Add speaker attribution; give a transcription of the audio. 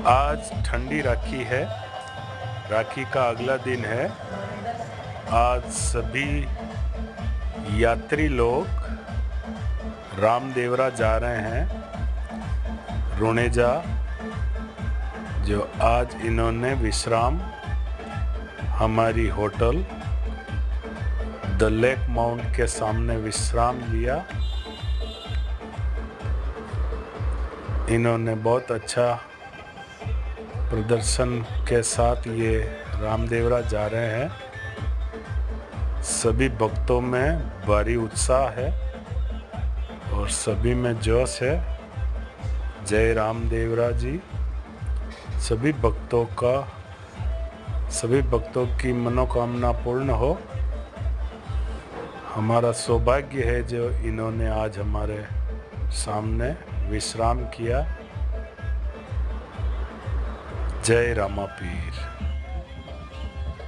Speaker 1: आज ठंडी राखी है। राखी का अगला दिन है। आज सभी यात्री लोग रामदेवरा जा रहे हैं, रुणेजा। जो आज इन्होंने विश्राम हमारी होटल द लेक माउंट के सामने विश्राम लिया। इन्होंने बहुत अच्छा प्रदर्शन के साथ ये रामदेवरा जा रहे हैं। सभी भक्तों में भारी उत्साह है और सभी में जोश है। जय रामदेवरा जी। सभी भक्तों की मनोकामना पूर्ण हो। हमारा सौभाग्य है जो इन्होंने आज हमारे सामने विश्राम किया। जय रामापीर।